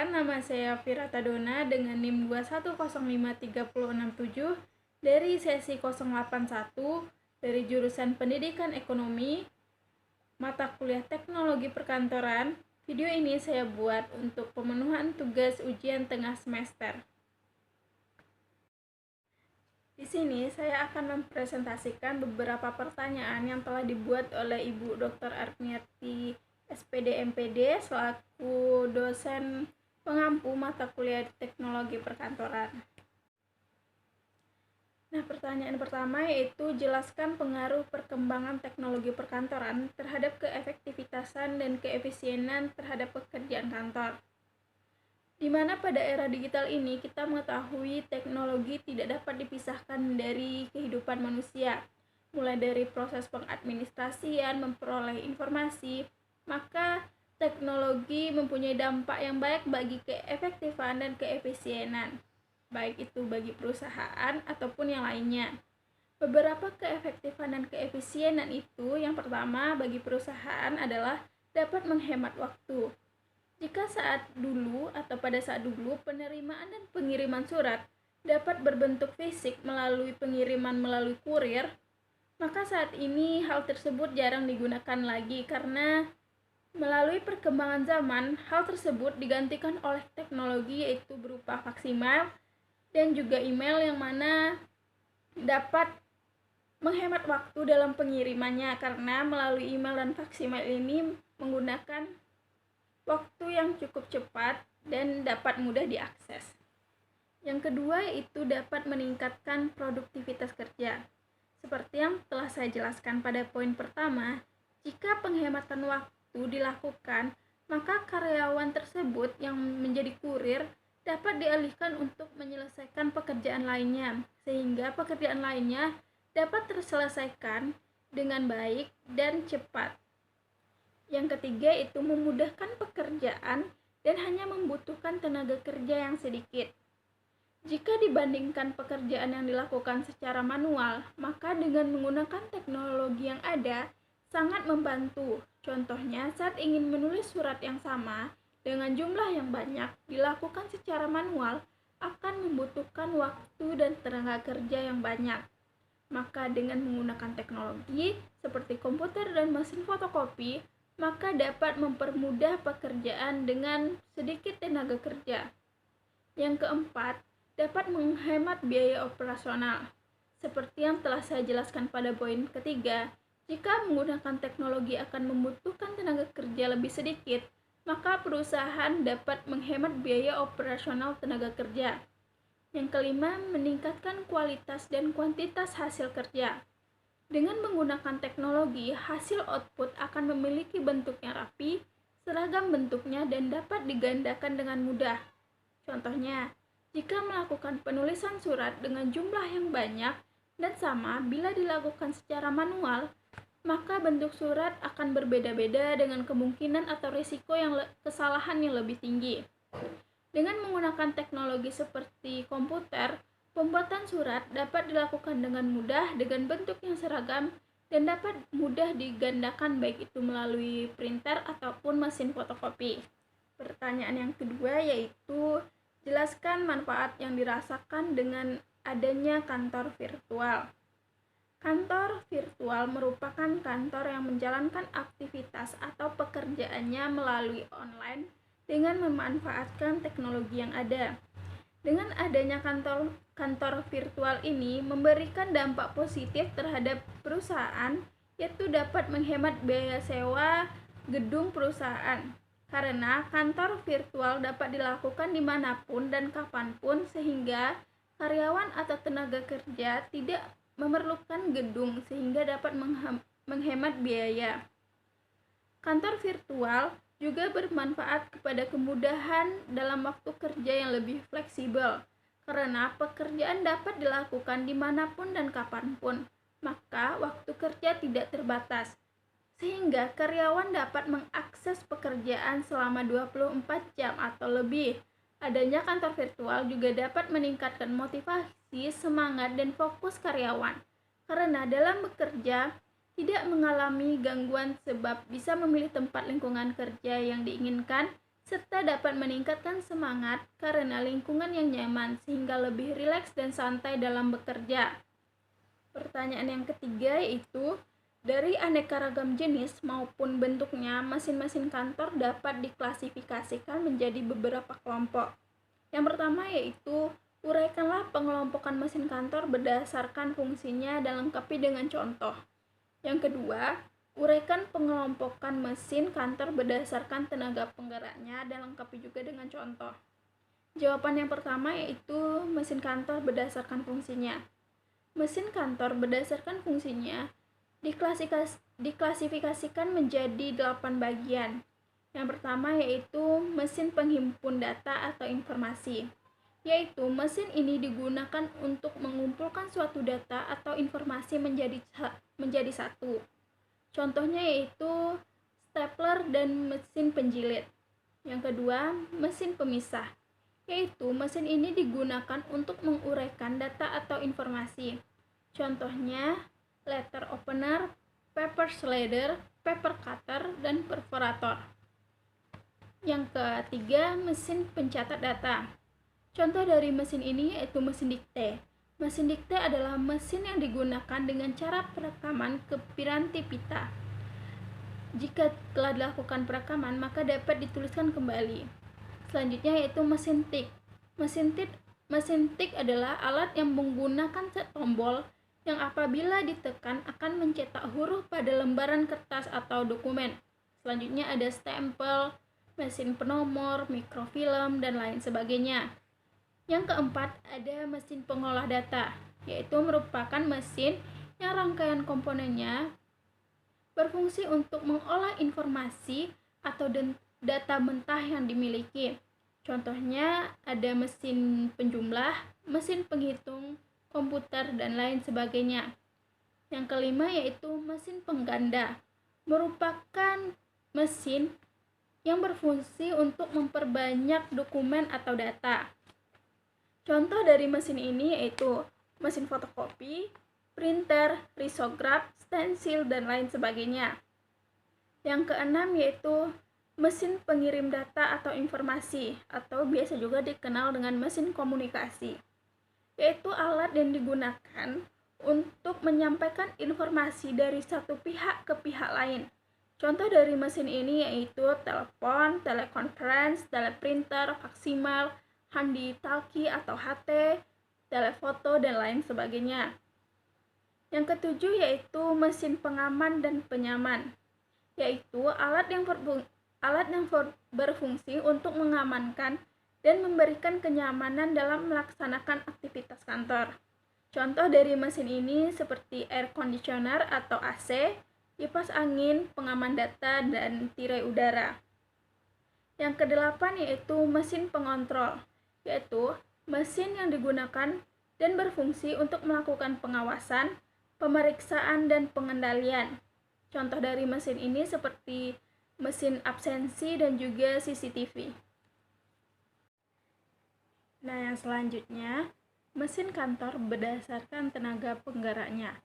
Perkenalkan, nama saya Virata Dona dengan NIM 2105367 dari sesi 081 dari jurusan Pendidikan Ekonomi, mata kuliah Teknologi Perkantoran. Video ini saya buat untuk pemenuhan tugas ujian tengah semester. Di sini saya akan mempresentasikan beberapa pertanyaan yang telah dibuat oleh Ibu Dr. Armiati SPD MPD selaku dosen pengampu mata kuliah Teknologi Perkantoran. Nah, pertanyaan pertama yaitu jelaskan pengaruh perkembangan teknologi perkantoran terhadap keefektivitasan dan keefisienan terhadap pekerjaan kantor. Di mana pada era digital ini kita mengetahui teknologi tidak dapat dipisahkan dari kehidupan manusia, mulai dari proses pengadministrasian, memperoleh informasi, maka teknologi mempunyai dampak yang baik bagi keefektifan dan keefisienan, baik itu bagi perusahaan ataupun yang lainnya. Beberapa keefektifan dan keefisienan itu, yang pertama bagi perusahaan adalah dapat menghemat waktu. Jika pada saat dulu penerimaan dan pengiriman surat dapat berbentuk fisik melalui pengiriman melalui kurir, maka saat ini hal tersebut jarang digunakan lagi karena melalui perkembangan zaman, hal tersebut digantikan oleh teknologi yaitu berupa faksimiles dan juga email yang mana dapat menghemat waktu dalam pengirimannya karena melalui email dan faksimiles ini menggunakan waktu yang cukup cepat dan dapat mudah diakses. Yang kedua yaitu dapat meningkatkan produktivitas kerja. Seperti yang telah saya jelaskan pada poin pertama, jika penghematan waktu dilakukan, maka karyawan tersebut yang menjadi kurir dapat dialihkan untuk menyelesaikan pekerjaan lainnya, sehingga pekerjaan lainnya dapat terselesaikan dengan baik dan cepat. Yang ketiga itu memudahkan pekerjaan dan hanya membutuhkan tenaga kerja yang sedikit. Jika dibandingkan pekerjaan yang dilakukan secara manual, maka dengan menggunakan teknologi yang ada sangat membantu. Contohnya, saat ingin menulis surat yang sama dengan jumlah yang banyak dilakukan secara manual akan membutuhkan waktu dan tenaga kerja yang banyak. Maka dengan menggunakan teknologi seperti komputer dan mesin fotokopi, maka dapat mempermudah pekerjaan dengan sedikit tenaga kerja. Yang keempat, dapat menghemat biaya operasional. Seperti yang telah saya jelaskan pada poin ketiga, jika menggunakan teknologi akan membutuhkan tenaga kerja lebih sedikit, maka perusahaan dapat menghemat biaya operasional tenaga kerja. Yang kelima, meningkatkan kualitas dan kuantitas hasil kerja. Dengan menggunakan teknologi, hasil output akan memiliki bentuk yang rapi, seragam bentuknya, dan dapat digandakan dengan mudah. Contohnya, jika melakukan penulisan surat dengan jumlah yang banyak dan sama bila dilakukan secara manual, maka bentuk surat akan berbeda-beda dengan kemungkinan atau risiko kesalahan yang lebih tinggi. Dengan menggunakan teknologi seperti komputer, pembuatan surat dapat dilakukan dengan mudah dengan bentuk yang seragam dan dapat mudah digandakan baik itu melalui printer ataupun mesin fotokopi. Pertanyaan yang kedua yaitu jelaskan manfaat yang dirasakan dengan adanya kantor virtual. Kantor virtual merupakan kantor yang menjalankan aktivitas atau pekerjaannya melalui online dengan memanfaatkan teknologi yang ada. Dengan adanya kantor virtual ini memberikan dampak positif terhadap perusahaan, yaitu dapat menghemat biaya sewa gedung perusahaan. Karena kantor virtual dapat dilakukan dimanapun dan kapanpun sehingga karyawan atau tenaga kerja tidak memerlukan gedung sehingga dapat menghemat biaya. Kantor virtual juga bermanfaat kepada kemudahan dalam waktu kerja yang lebih fleksibel karena pekerjaan dapat dilakukan dimanapun dan kapanpun, maka waktu kerja tidak terbatas sehingga karyawan dapat mengakses pekerjaan selama 24 jam atau lebih. Adanya kantor virtual juga dapat meningkatkan motivasi, semangat, dan fokus karyawan karena dalam bekerja tidak mengalami gangguan sebab bisa memilih tempat lingkungan kerja yang diinginkan serta dapat meningkatkan semangat karena lingkungan yang nyaman sehingga lebih rileks dan santai dalam bekerja. Pertanyaan yang ketiga yaitu, dari aneka ragam jenis maupun bentuknya, mesin-mesin kantor dapat diklasifikasikan menjadi beberapa kelompok. Yang pertama yaitu, uraikanlah pengelompokan mesin kantor berdasarkan fungsinya dan lengkapi dengan contoh. Yang kedua, uraikan pengelompokan mesin kantor berdasarkan tenaga penggeraknya dan lengkapi juga dengan contoh. Jawaban yang pertama yaitu mesin kantor berdasarkan fungsinya. Mesin kantor berdasarkan fungsinya diklasifikasikan menjadi 8 bagian. Yang pertama yaitu mesin penghimpun data atau informasi, yaitu mesin ini digunakan untuk mengumpulkan suatu data atau informasi menjadi satu. Contohnya yaitu stapler dan mesin penjilid. Yang kedua, mesin pemisah, yaitu mesin ini digunakan untuk menguraikan data atau informasi. Contohnya letter opener, paper slider, paper cutter, dan perforator. Yang ketiga, mesin pencatat data. Contoh dari mesin ini yaitu mesin dikte. Mesin dikte adalah mesin yang digunakan dengan cara perekaman ke piranti pita. Jika telah dilakukan perekaman, maka dapat dituliskan kembali. Selanjutnya yaitu mesin tik. Mesin tik adalah alat yang menggunakan tombol yang apabila ditekan akan mencetak huruf pada lembaran kertas atau dokumen. Selanjutnya ada stempel, mesin penomor, mikrofilm, dan lain sebagainya. Yang keempat, ada mesin pengolah data, yaitu merupakan mesin yang rangkaian komponennya berfungsi untuk mengolah informasi atau data mentah yang dimiliki. Contohnya ada mesin penjumlah, mesin penghitung, komputer, dan lain sebagainya. Yang kelima yaitu mesin pengganda, merupakan mesin yang berfungsi untuk memperbanyak dokumen atau data. Contoh dari mesin ini yaitu mesin fotokopi, printer, risograf, stensil, dan lain sebagainya. Yang keenam yaitu mesin pengirim data atau informasi, atau biasa juga dikenal dengan mesin komunikasi, yaitu alat yang digunakan untuk menyampaikan informasi dari satu pihak ke pihak lain. Contoh dari mesin ini yaitu telepon, telekonferensi, teleprinter, faksimal, handy-talkie atau HT, telefoto, dan lain sebagainya. Yang ketujuh yaitu mesin pengaman dan penyaman, yaitu alat yang berfungsi untuk mengamankan dan memberikan kenyamanan dalam melaksanakan aktivitas kantor. Contoh dari mesin ini seperti air conditioner atau AC, kipas angin, pengaman data, dan tirai udara. Yang kedelapan yaitu mesin pengontrol, yaitu mesin yang digunakan dan berfungsi untuk melakukan pengawasan, pemeriksaan, dan pengendalian. Contoh dari mesin ini seperti mesin absensi dan juga CCTV. Nah, yang selanjutnya, mesin kantor berdasarkan tenaga penggeraknya.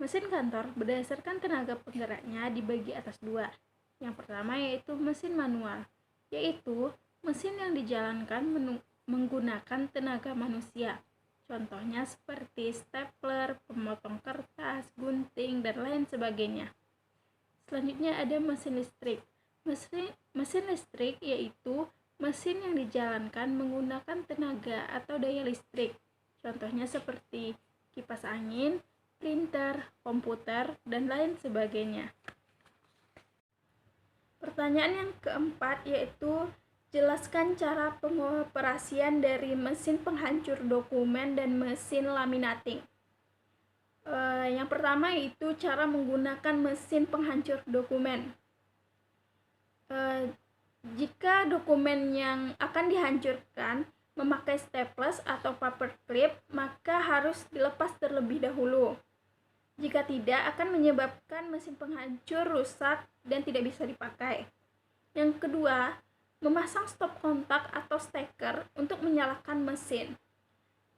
Mesin kantor berdasarkan tenaga penggeraknya dibagi atas dua. Yang pertama yaitu mesin manual, yaitu mesin yang dijalankan menggunakan tenaga manusia. Contohnya seperti stapler, pemotong kertas, gunting, dan lain sebagainya. Selanjutnya ada mesin listrik. Mesin listrik yaitu mesin yang dijalankan menggunakan tenaga atau daya listrik. Contohnya seperti kipas angin, printer, komputer, dan lain sebagainya. Pertanyaan yang keempat yaitu, jelaskan cara pengoperasian dari mesin penghancur dokumen dan mesin laminating. Yang pertama yaitu cara menggunakan mesin penghancur dokumen. Jika dokumen yang akan dihancurkan memakai staples atau paper clip, maka harus dilepas terlebih dahulu. Jika tidak, akan menyebabkan mesin penghancur rusak dan tidak bisa dipakai. Yang kedua, memasang stop kontak atau steker untuk menyalakan mesin.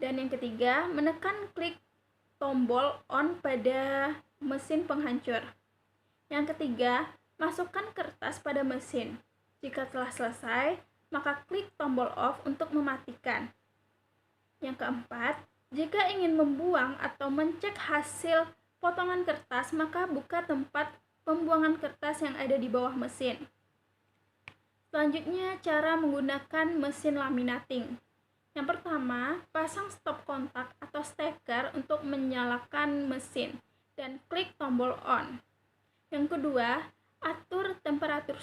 Dan yang ketiga, menekan klik tombol on pada mesin penghancur. Yang ketiga, masukkan kertas pada mesin. Jika telah selesai, maka klik tombol off untuk mematikan. Yang keempat, jika ingin membuang atau mencek hasil potongan kertas, maka buka tempat pembuangan kertas yang ada di bawah mesin. Selanjutnya, cara menggunakan mesin laminating. Yang pertama, pasang stop kontak atau steker untuk menyalakan mesin dan klik tombol on. Yang kedua, atur temperatur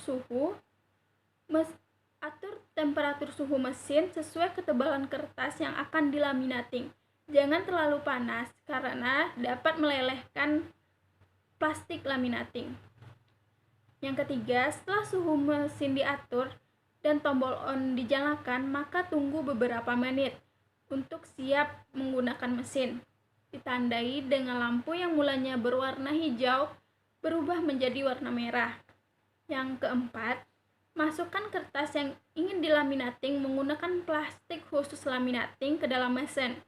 suhu mesin sesuai ketebalan kertas yang akan dilaminating. Jangan terlalu panas karena dapat melelehkan plastik laminating. Yang ketiga, setelah suhu mesin diatur dan tombol on dinyalakan, maka tunggu beberapa menit untuk siap menggunakan mesin. Ditandai dengan lampu yang mulanya berwarna hijau berubah menjadi warna merah. Yang keempat, masukkan kertas yang ingin dilaminating menggunakan plastik khusus laminating ke dalam mesin.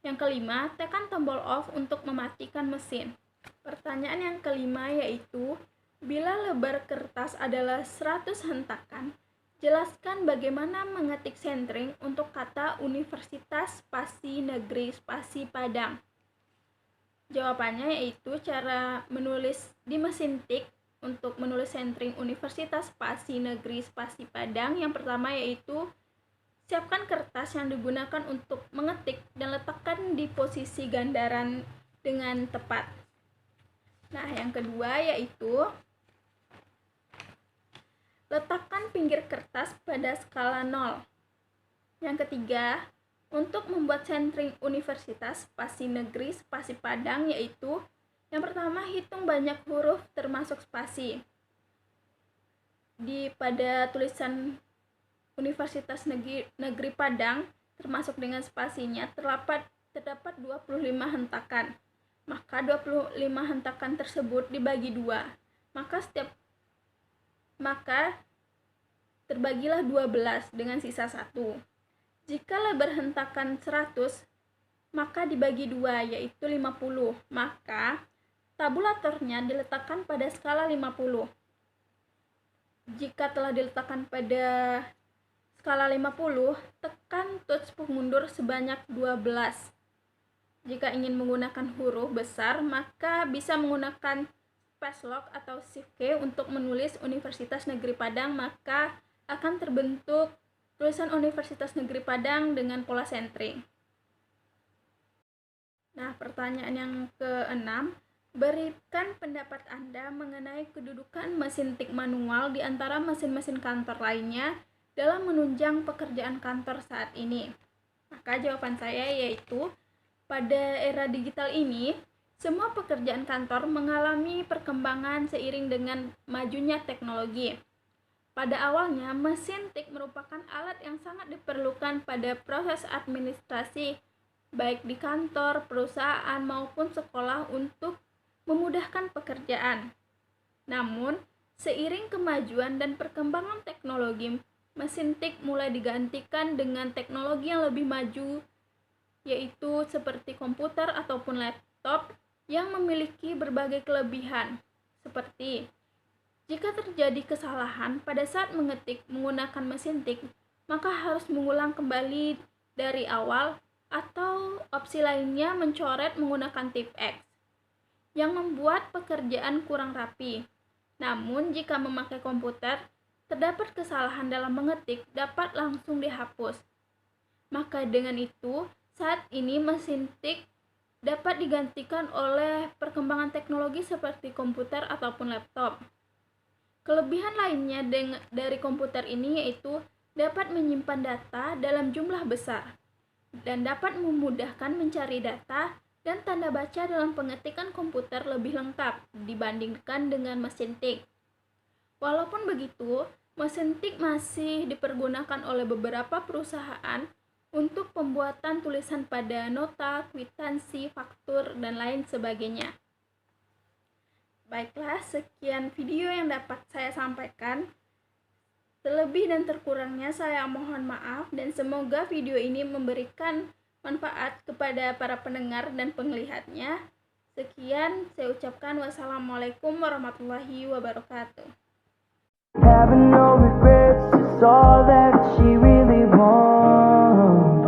Yang kelima, tekan tombol off untuk mematikan mesin. Pertanyaan yang kelima yaitu, bila lebar kertas adalah 100 hentakan, jelaskan bagaimana mengetik sentring untuk kata Universitas Spasi Negeri Spasi Padang. Jawabannya yaitu cara menulis di mesin tik untuk menulis sentring Universitas Spasi Negeri Spasi Padang. Yang pertama yaitu, siapkan kertas yang digunakan untuk mengetik dan letakkan di posisi gandaran dengan tepat. Nah, yang kedua yaitu, letakkan pinggir kertas pada skala 0. Yang ketiga, untuk membuat sentring Universitas Spasi Negeri Spasi Padang yaitu, yang pertama, hitung banyak huruf termasuk spasi. Pada tulisan Universitas Negeri Padang termasuk dengan spasinya terdapat 25 hentakan. Maka 25 hentakan tersebut dibagi 2. Maka terbagilah 12 dengan sisa 1. Jika lebar hentakan 100, maka dibagi 2 yaitu 50. Maka tabulatornya diletakkan pada skala 50. Jika telah diletakkan pada skala 50, tekan touch pengundur sebanyak 12. Jika ingin menggunakan huruf besar, maka bisa menggunakan space lock atau shift key untuk menulis Universitas Negeri Padang, maka akan terbentuk tulisan Universitas Negeri Padang dengan pola sentring. Nah, pertanyaan yang keenam, berikan pendapat Anda mengenai kedudukan mesin tik manual di antara mesin-mesin kantor lainnya dalam menunjang pekerjaan kantor saat ini. Maka jawaban saya yaitu, pada era digital ini, semua pekerjaan kantor mengalami perkembangan seiring dengan majunya teknologi. Pada awalnya, mesin tik merupakan alat yang sangat diperlukan pada proses administrasi, baik di kantor, perusahaan, maupun sekolah untuk memudahkan pekerjaan. Namun, seiring kemajuan dan perkembangan teknologi, mesin tik mulai digantikan dengan teknologi yang lebih maju, yaitu seperti komputer ataupun laptop yang memiliki berbagai kelebihan, seperti jika terjadi kesalahan pada saat mengetik menggunakan mesin tik, maka harus mengulang kembali dari awal, atau opsi lainnya mencoret menggunakan tip X, yang membuat pekerjaan kurang rapi. Namun, jika memakai komputer, terdapat kesalahan dalam mengetik dapat langsung dihapus. Maka dengan itu, saat ini mesin tik dapat digantikan oleh perkembangan teknologi seperti komputer ataupun laptop. Kelebihan lainnya dari komputer ini yaitu dapat menyimpan data dalam jumlah besar dan dapat memudahkan mencari data dan tanda baca dalam pengetikan komputer lebih lengkap dibandingkan dengan mesin tik. Walaupun begitu, mesin tik masih dipergunakan oleh beberapa perusahaan untuk pembuatan tulisan pada nota, kwitansi, faktur, dan lain sebagainya. Baiklah, sekian video yang dapat saya sampaikan. Terlebih dan terkurangnya saya mohon maaf, dan semoga video ini memberikan manfaat kepada para pendengar dan penglihatnya. Sekian, saya ucapkan wassalamualaikum warahmatullahi wabarakatuh. all that she really wants.